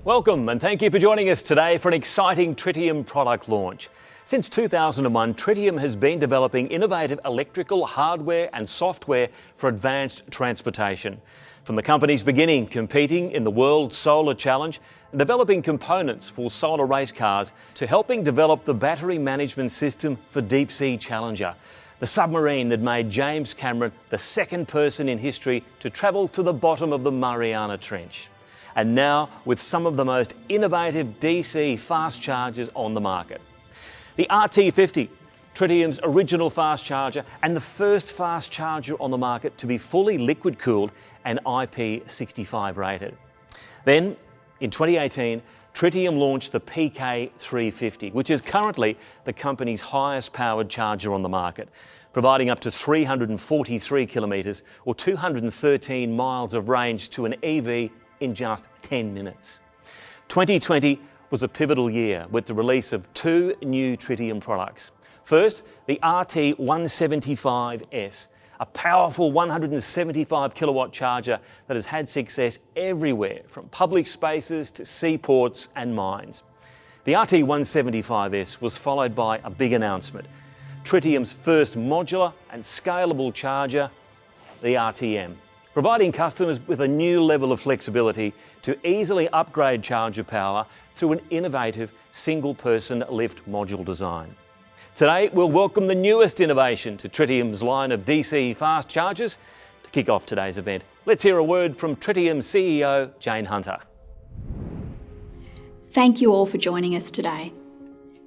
Welcome and thank you for joining us today for an exciting Tritium product launch. Since 2001, Tritium has been developing innovative electrical hardware and software for advanced transportation. From the company's beginning competing in the World Solar Challenge and developing components for solar race cars to helping develop the battery management system for Deep Sea Challenger, the submarine that made James Cameron the second person in history to travel to the bottom of the Mariana Trench. And now with some of the most innovative DC fast chargers on the market. The RT50, Tritium's original fast charger and the first fast charger on the market to be fully liquid cooled and IP65 rated. Then in 2018, Tritium launched the PK350, which is currently the company's highest powered charger on the market, providing up to 343 kilometres or 213 miles of range to an EV in just 10 minutes. 2020 was a pivotal year with the release of two new Tritium products. First, the RT175S, a powerful 175 kilowatt charger that has had success everywhere from public spaces to seaports and mines. The RT175S was followed by a big announcement, Tritium's first modular and scalable charger, the RTM, providing customers with a new level of flexibility to easily upgrade charger power through an innovative single-person lift module design. Today, we'll welcome the newest innovation to Tritium's line of DC fast chargers. To kick off today's event, let's hear a word from Tritium CEO Jane Hunter. Thank you all for joining us today.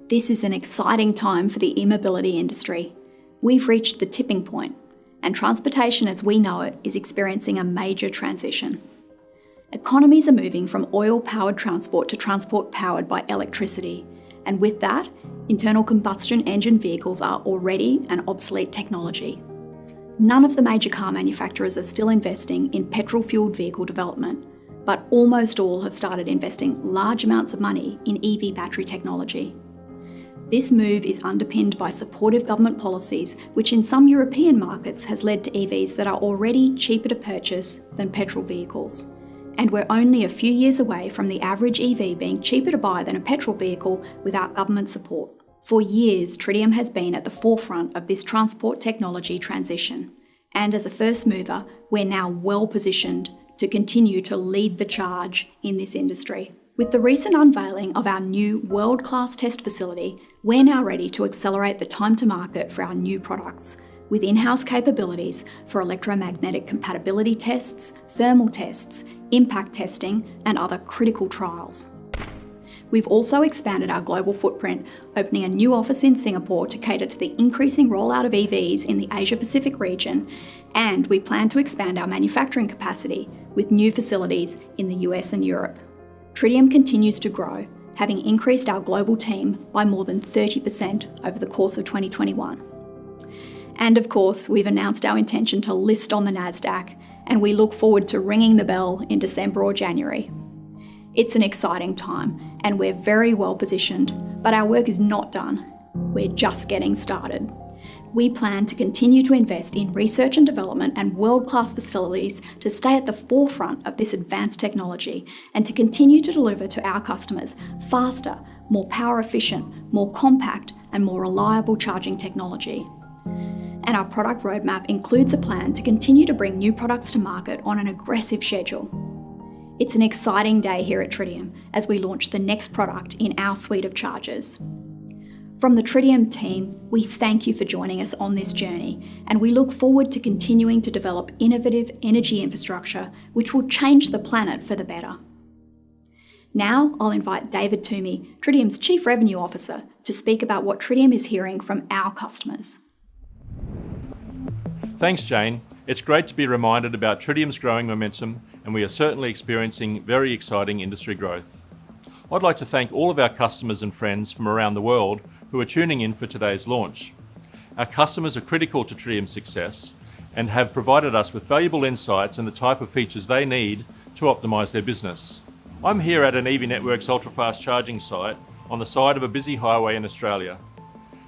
This is an exciting time for the e-mobility industry. We've reached the tipping point, and transportation as we know it is experiencing a major transition. Economies are moving from oil-powered transport to transport powered by electricity, and with that, internal combustion engine vehicles are already an obsolete technology. None of the major car manufacturers are still investing in petrol-fueled vehicle development, but almost all have started investing large amounts of money in EV battery technology. This move is underpinned by supportive government policies, which in some European markets has led to EVs that are already cheaper to purchase than petrol vehicles. And we're only a few years away from the average EV being cheaper to buy than a petrol vehicle without government support. For years, Tritium has been at the forefront of this transport technology transition. And as a first mover, we're now well positioned to continue to lead the charge in this industry. With the recent unveiling of our new world-class test facility, we're now ready to accelerate the time to market for our new products, with in-house capabilities for electromagnetic compatibility tests, thermal tests, impact testing, and other critical trials. We've also expanded our global footprint, opening a new office in Singapore to cater to the increasing rollout of EVs in the Asia-Pacific region, and we plan to expand our manufacturing capacity with new facilities in the US and Europe. Tritium continues to grow, having increased our global team by more than 30% over the course of 2021. And of course, we've announced our intention to list on the NASDAQ, and we look forward to ringing the bell in December or January. It's an exciting time, and we're very well positioned, but our work is not done. We're just getting started. We plan to continue to invest in research and development and world-class facilities to stay at the forefront of this advanced technology and to continue to deliver to our customers faster, more power efficient, more compact and more reliable charging technology. And our product roadmap includes a plan to continue to bring new products to market on an aggressive schedule. It's an exciting day here at Tritium as we launch the next product in our suite of chargers. From the Tritium team, we thank you for joining us on this journey, and we look forward to continuing to develop innovative energy infrastructure which will change the planet for the better. Now I'll invite David Toomey, Tritium's Chief Revenue Officer, to speak about what Tritium is hearing from our customers. Thanks, Jane. It's great to be reminded about Tritium's growing momentum, and we are certainly experiencing very exciting industry growth. I'd like to thank all of our customers and friends from around the world who are tuning in for today's launch. Our customers are critical to Tritium's success and have provided us with valuable insights and the type of features they need to optimise their business. I'm here at an EV Networks ultra-fast charging site on the side of a busy highway in Australia.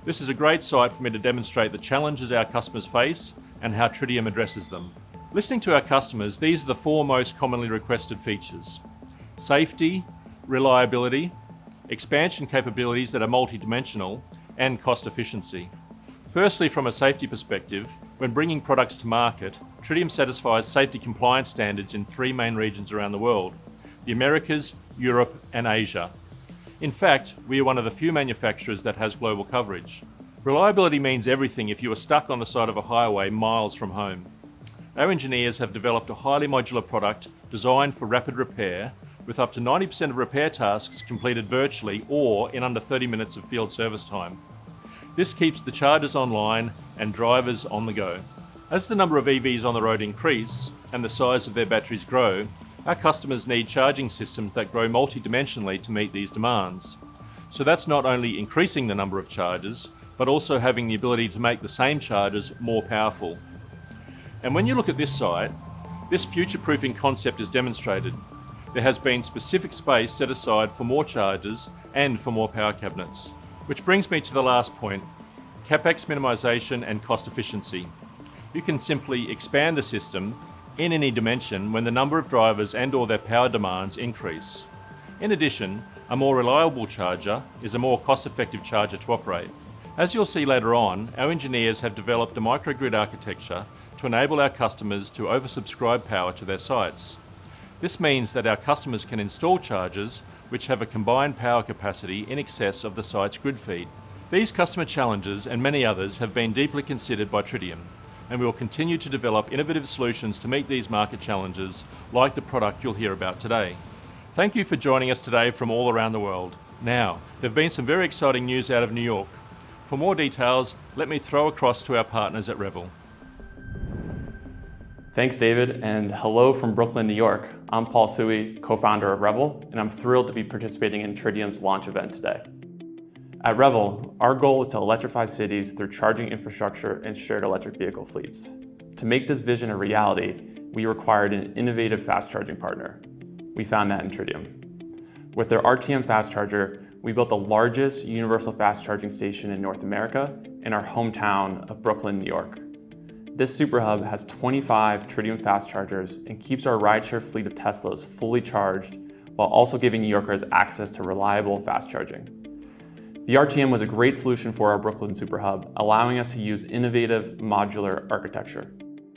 This is a great site for me to demonstrate the challenges our customers face and how Tritium addresses them. Listening to our customers, these are the four most commonly requested features: safety, reliability, expansion capabilities that are multidimensional, and cost efficiency. Firstly, from a safety perspective, when bringing products to market, Tritium satisfies safety compliance standards in three main regions around the world: the Americas, Europe, and Asia. In fact, we are one of the few manufacturers that has global coverage. Reliability means everything if you are stuck on the side of a highway miles from home. Our engineers have developed a highly modular product designed for rapid repair, with up to 90% of repair tasks completed virtually or in under 30 minutes of field service time. This keeps the chargers online and drivers on the go. As the number of EVs on the road increase and the size of their batteries grow, our customers need charging systems that grow multidimensionally to meet these demands. So that's not only increasing the number of chargers, but also having the ability to make the same chargers more powerful. And when you look at this site, this future-proofing concept is demonstrated. There has been specific space set aside for more chargers and for more power cabinets. Which brings me to the last point: CapEx minimization and cost efficiency. You can simply expand the system in any dimension when the number of drivers and/or their power demands increase. In addition, a more reliable charger is a more cost-effective charger to operate. As you'll see later on, our engineers have developed a microgrid architecture to enable our customers to oversubscribe power to their sites. This means that our customers can install chargers which have a combined power capacity in excess of the site's grid feed. These customer challenges and many others have been deeply considered by Tritium, and we will continue to develop innovative solutions to meet these market challenges, like the product you'll hear about today. Thank you for joining us today from all around the world. Now, there have been some very exciting news out of New York. For more details, let me throw across to our partners at Revel. Thanks, David, and hello from Brooklyn, New York. I'm Paul Suey, co-founder of Revel, and I'm thrilled to be participating in Tritium's launch event today. At Revel, our goal is to electrify cities through charging infrastructure and shared electric vehicle fleets. To make this vision a reality, we required an innovative fast charging partner. We found that in Tritium. With their RTM fast charger, we built the largest universal fast charging station in North America in our hometown of Brooklyn, New York. This super hub has 25 Tritium fast chargers and keeps our rideshare fleet of Teslas fully charged while also giving New Yorkers access to reliable fast charging. The RTM was a great solution for our Brooklyn super hub, allowing us to use innovative modular architecture.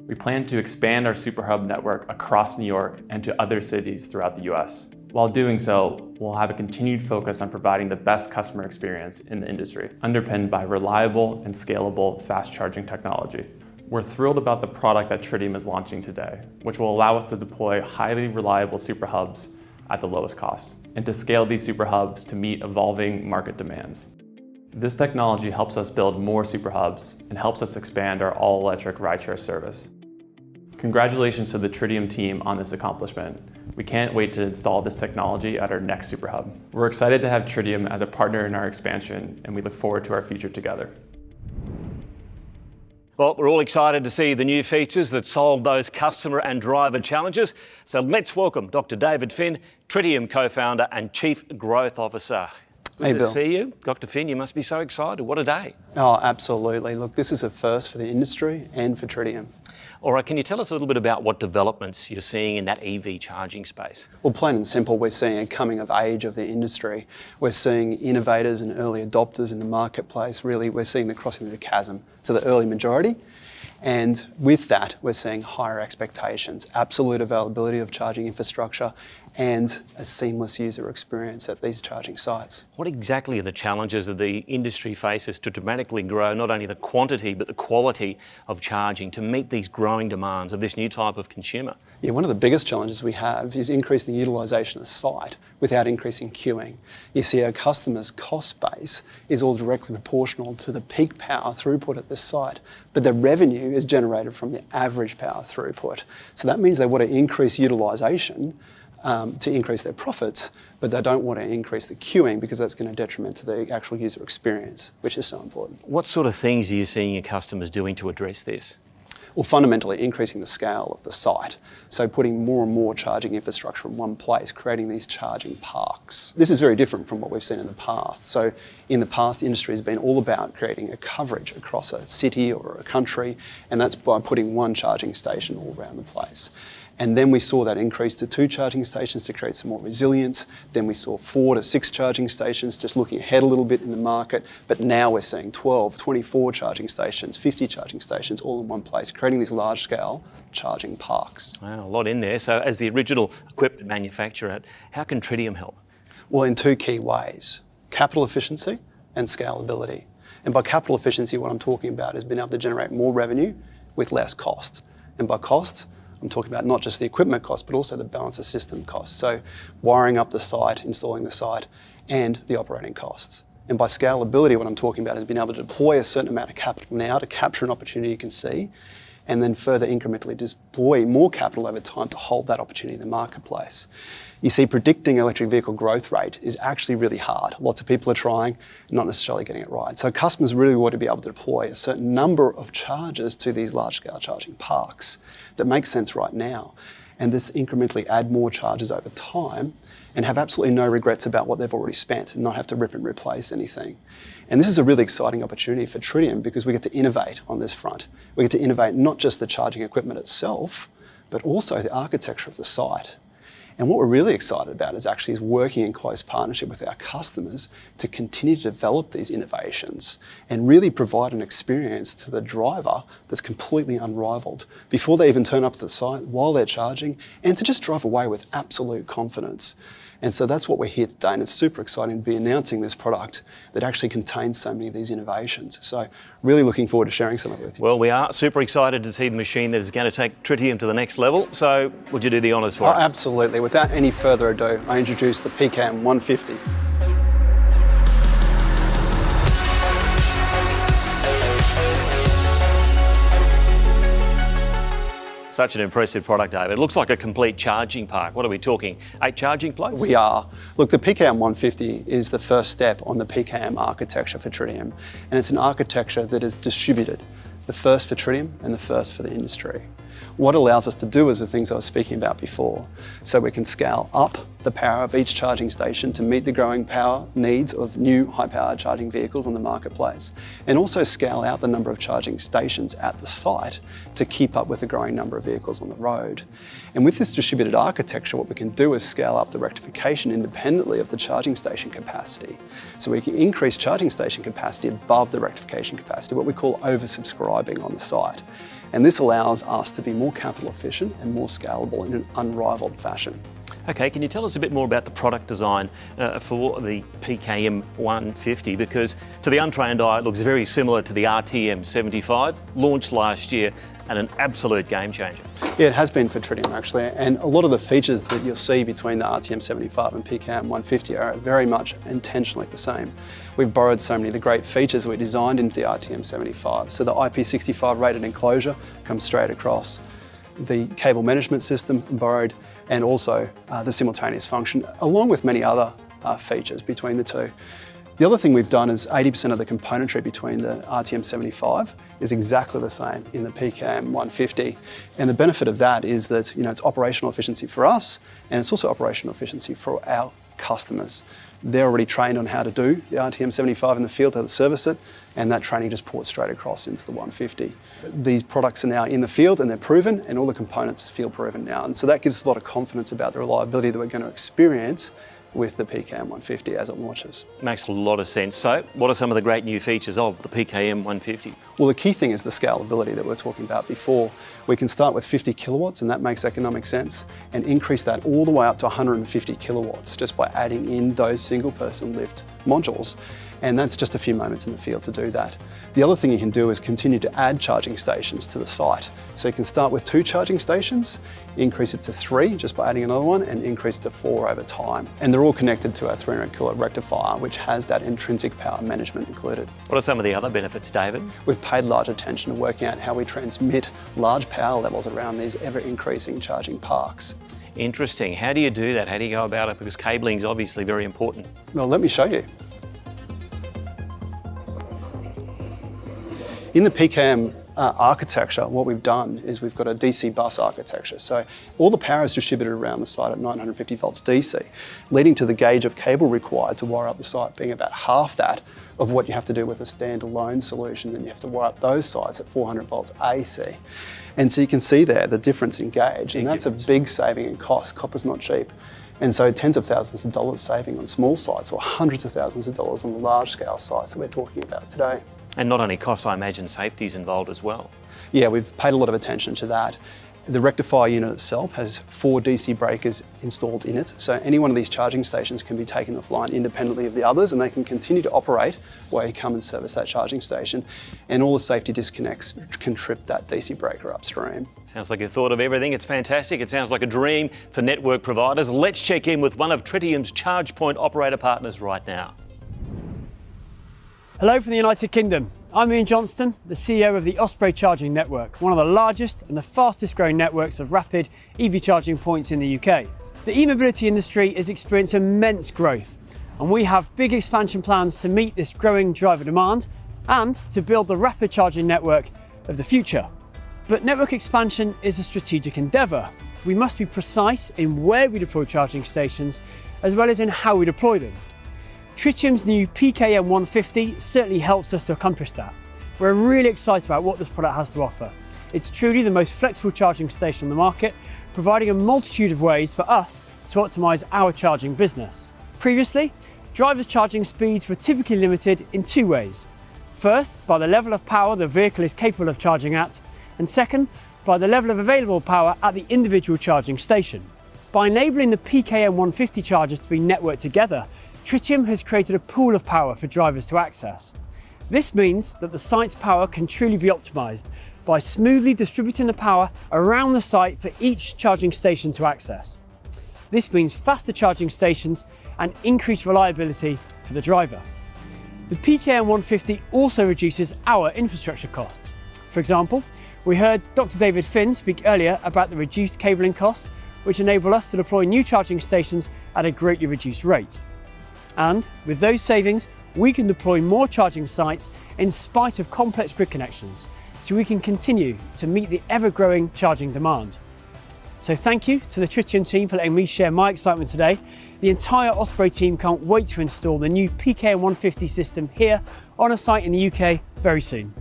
We plan to expand our super hub network across New York and to other cities throughout the US. While doing so, we'll have a continued focus on providing the best customer experience in the industry, underpinned by reliable and scalable fast charging technology. We're thrilled about the product that Tritium is launching today, which will allow us to deploy highly reliable super hubs at the lowest cost, and to scale these super hubs to meet evolving market demands. This technology helps us build more super hubs and helps us expand our all-electric rideshare service. Congratulations to the Tritium team on this accomplishment. We can't wait to install this technology at our next super hub. We're excited to have Tritium as a partner in our expansion, and we look forward to our future together. Well, we're all excited to see the new features that solve those customer and driver challenges. So let's welcome Dr. David Finn, Tritium co-founder and Chief Growth Officer. Hey, Good Bill. to see you. Dr. Finn, you must be so excited. What a day. Oh, absolutely. Look, this is a first for the industry and for Tritium. All right, can you tell us a little bit about what developments you're seeing in that EV charging space? Well, plain and simple, we're seeing a coming of age of the industry. We're seeing innovators and early adopters in the marketplace. Really, we're seeing the crossing of the chasm to the early majority. And with that, we're seeing higher expectations, absolute availability of charging infrastructure, and a seamless user experience at these charging sites. What exactly are the challenges that the industry faces to dramatically grow not only the quantity but the quality of charging to meet these growing demands of this new type of consumer? Yeah, one of the biggest challenges we have is increasing the utilisation of the site without increasing queuing. You see, our customers' cost base is all directly proportional to the peak power throughput at this site, but the revenue is generated from the average power throughput. So that means they want to increase utilisation to increase their profits, but they don't want to increase the queuing because that's going to detriment to the actual user experience, which is so important. What sort of things are you seeing your customers doing to address this? Well, fundamentally increasing the scale of the site. So putting more and more charging infrastructure in one place, creating these charging parks. This is very different from what we've seen in the past. So in the past, the industry has been all about creating a coverage across a city or a country, and that's by putting one charging station all around the place. And then we saw that increase to 2 charging stations to create some more resilience. Then we saw 4 to 6 charging stations, just looking ahead a little bit in the market. But now we're seeing 12, 24 charging stations, 50 charging stations all in one place, creating these large-scale charging parks. Wow, a lot in there. So as the original equipment manufacturer, how can Tritium help? Well, in 2 key ways: capital efficiency and scalability. And by capital efficiency, what I'm talking about is being able to generate more revenue with less cost. And by cost, I'm talking about not just the equipment cost, but also the balance of system costs. So wiring up the site, installing the site, and the operating costs. And by scalability, what I'm talking about is being able to deploy a certain amount of capital now to capture an opportunity you can see, and then further incrementally deploy more capital over time to hold that opportunity in the marketplace. You see, predicting electric vehicle growth rate is actually really hard. Lots of people are trying, not necessarily getting it right. So customers really want to be able to deploy a certain number of chargers to these large-scale charging parks that makes sense right now. And this incrementally add more chargers over time and have absolutely no regrets about what they've already spent and not have to rip and replace anything. And this is a really exciting opportunity for Tritium because we get to innovate on this front. We get to innovate not just the charging equipment itself, but also the architecture of the site. And what we're really excited about is working in close partnership with our customers to continue to develop these innovations and really provide an experience to the driver that's completely unrivaled before they even turn up to the site, while they're charging, and to just drive away with absolute confidence. And so that's what we're here today, and it's super exciting to be announcing this product that actually contains so many of these innovations. So really looking forward to sharing some of it with you. Well, we are super excited to see the machine that is going to take Tritium to the next level. So would you do the honours for us? Absolutely. Without any further ado, I introduce the PKM 150. Such an impressive product, David. It looks like a complete charging park. What are we talking? 8 charging plugs? We are. Look, the PKM 150 is the first step on the PKM architecture for Tritium, and it's an architecture that is distributed, the first for Tritium and the first for the industry. What it allows us to do is the things I was speaking about before. So we can scale up the power of each charging station to meet the growing power needs of new high-powered charging vehicles on the marketplace, and also scale out the number of charging stations at the site to keep up with the growing number of vehicles on the road. And with this distributed architecture, what we can do is scale up the rectification independently of the charging station capacity. So we can increase charging station capacity above the rectification capacity, what we call oversubscribing on the site. And this allows us to be more capital efficient and more scalable in an unrivaled fashion. Okay, can you tell us a bit more about the product design for the PKM 150? Because to the untrained eye, it looks very similar to the RTM 75, launched last year, and an absolute game changer. Yeah, it has been for Tritium actually, and a lot of the features that you'll see between the RTM 75 and PKM 150 are very much intentionally the same. We've borrowed so many of the great features we designed into the RTM 75. So the IP65 rated enclosure comes straight across, the cable management system borrowed, and also the simultaneous function, along with many other features between the two. The other thing we've done is 80% of the componentry between the RTM 75 is exactly the same in the PKM 150. And the benefit of that is that it's operational efficiency for us, and it's also operational efficiency for our customers. They're already trained on how to do the RTM 75 in the field, how to service it, and that training just ports straight across into the 150. These products are now in the field and they're proven, and all the components feel proven now. And so that gives us a lot of confidence about the reliability that we're going to experience with the PKM 150 as it launches. Makes a lot of sense. So, what are some of the great new features of the PKM 150? Well, the key thing is the scalability that we were talking about before. We can start with 50 kilowatts, and that makes economic sense, and increase that all the way up to 150 kilowatts just by adding in those single-person lift modules. And that's just a few moments in the field to do that. The other thing you can do is continue to add charging stations to the site. So you can start with 2 charging stations, increase it to 3 just by adding another one, and increase it to 4 over time. And they're all connected to our 300 kilowatt rectifier, which has that intrinsic power management included. What are some of the other benefits, David? We've paid large attention to working out how we transmit large power levels around these ever-increasing charging parks. Interesting. How do you do that? How do you go about it? Because cabling is obviously very important. Well, let me show you. In the PKM architecture, what we've done is we've got a DC bus architecture. So all the power is distributed around the site at 950 volts DC, leading to the gauge of cable required to wire up the site being about half that of what you have to do with a standalone solution. Then you have to wire up those sites at 400 volts AC. And so you can see there the difference in gauge, and that's a big saving in cost. Copper's not cheap. And so tens of thousands of dollars saving on small sites, or hundreds of thousands of dollars on the large scale sites that we're talking about today. And not only cost, I imagine safety is involved as well. Yeah, we've paid a lot of attention to that. The rectifier unit itself has 4 DC breakers installed in it, so any one of these charging stations can be taken offline independently of the others, and they can continue to operate while you come and service that charging station. And all the safety disconnects can trip that DC breaker upstream. Sounds like you've thought of everything. It's fantastic. It sounds like a dream for network providers. Let's check in with one of Tritium's charge point operator partners right now. Hello from the United Kingdom. I'm Ian Johnston, the CEO of the Osprey Charging Network, one of the largest and the fastest growing networks of rapid EV charging points in the UK. The e-mobility industry is experiencing immense growth, and we have big expansion plans to meet this growing driver demand and to build the rapid charging network of the future. But network expansion is a strategic endeavour. We must be precise in where we deploy charging stations, as well as in how we deploy them. Tritium's new PKM 150 certainly helps us to accomplish that. We're really excited about what this product has to offer. It's truly the most flexible charging station on the market, providing a multitude of ways for us to optimise our charging business. Previously, drivers' charging speeds were typically limited in 2 ways. First, by the level of power the vehicle is capable of charging at, and second, by the level of available power at the individual charging station. By enabling the PKM 150 chargers to be networked together, Tritium has created a pool of power for drivers to access. This means that the site's power can truly be optimised by smoothly distributing the power around the site for each charging station to access. This means faster charging stations and increased reliability for the driver. The PKM 150 also reduces our infrastructure costs. For example, we heard Dr. David Finn speak earlier about the reduced cabling costs, which enable us to deploy new charging stations at a greatly reduced rate. And with those savings, we can deploy more charging sites in spite of complex grid connections, so we can continue to meet the ever-growing charging demand. So thank you to the Tritium team for letting me share my excitement today. The entire Osprey team can't wait to install the new PKM 150 system here on a site in the UK very soon.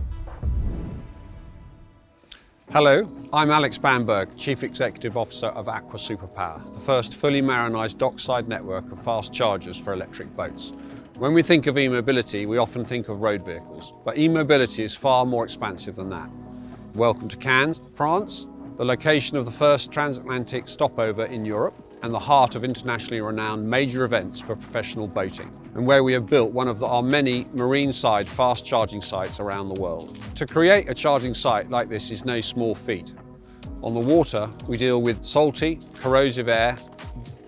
Hello, I'm Alex Bamberg, Chief Executive Officer of Aqua Superpower, the first fully marinised dockside network of fast chargers for electric boats. When we think of e-mobility, we often think of road vehicles, but e-mobility is far more expansive than that. Welcome to Cannes, France, the location of the first transatlantic stopover in Europe and the heart of internationally renowned major events for professional boating, and where we have built one of our many marine-side fast charging sites around the world. To create a charging site like this is no small feat. On the water, we deal with salty, corrosive air,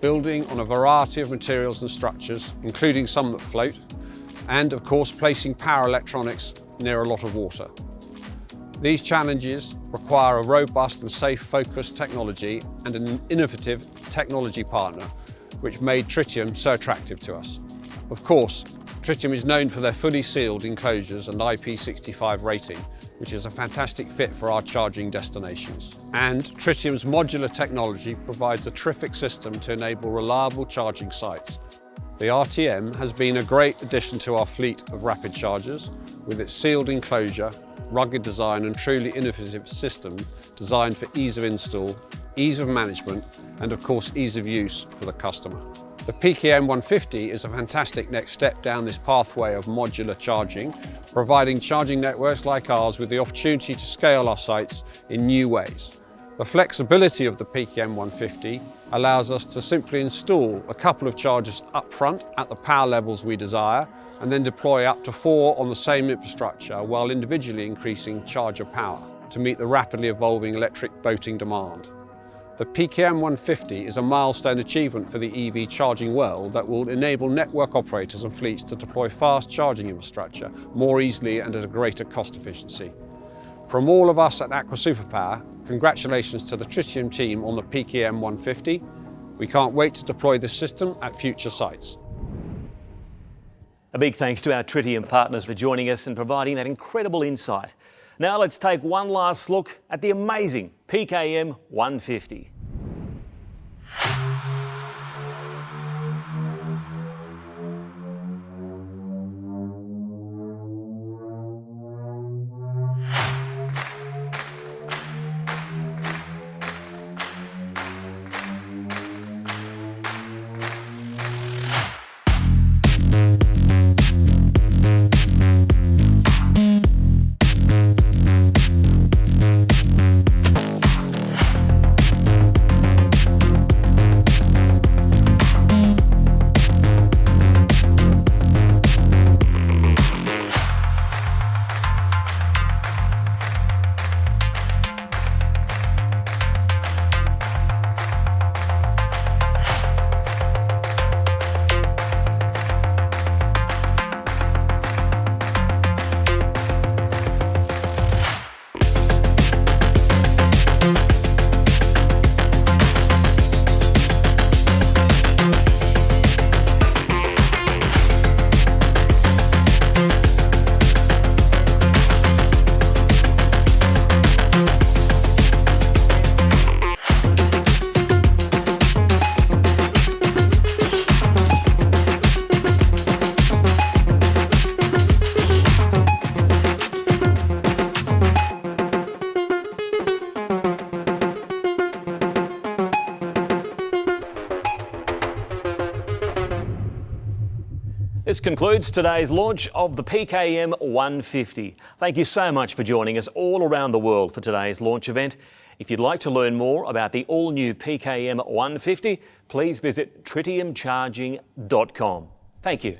building on a variety of materials and structures, including some that float, and of course placing power electronics near a lot of water. These challenges require a robust and safe focused technology and an innovative technology partner, which made Tritium so attractive to us. Of course, Tritium is known for their fully sealed enclosures and IP65 rating, which is a fantastic fit for our charging destinations. And Tritium's modular technology provides a terrific system to enable reliable charging sites. The RTM has been a great addition to our fleet of rapid chargers, with its sealed enclosure, rugged design and truly innovative system designed for ease of install, ease of management and of course ease of use for the customer. The PKM 150 is a fantastic next step down this pathway of modular charging, providing charging networks like ours with the opportunity to scale our sites in new ways. The flexibility of the PKM 150 allows us to simply install a couple of chargers up front at the power levels we desire, and then deploy up to 4 on the same infrastructure while individually increasing charger power to meet the rapidly evolving electric boating demand. The PKM 150 is a milestone achievement for the EV charging world that will enable network operators and fleets to deploy fast charging infrastructure more easily and at a greater cost efficiency. From all of us at Aqua Superpower, congratulations to the Tritium team on the PKM 150. We can't wait to deploy this system at future sites. A big thanks to our Tritium partners for joining us and providing that incredible insight. Now let's take one last look at the amazing PKM 150. This concludes today's launch of the PKM 150. Thank you so much for joining us all around the world for today's launch event. If you'd like to learn more about the all-new PKM 150, please visit tritiumcharging.com. Thank you.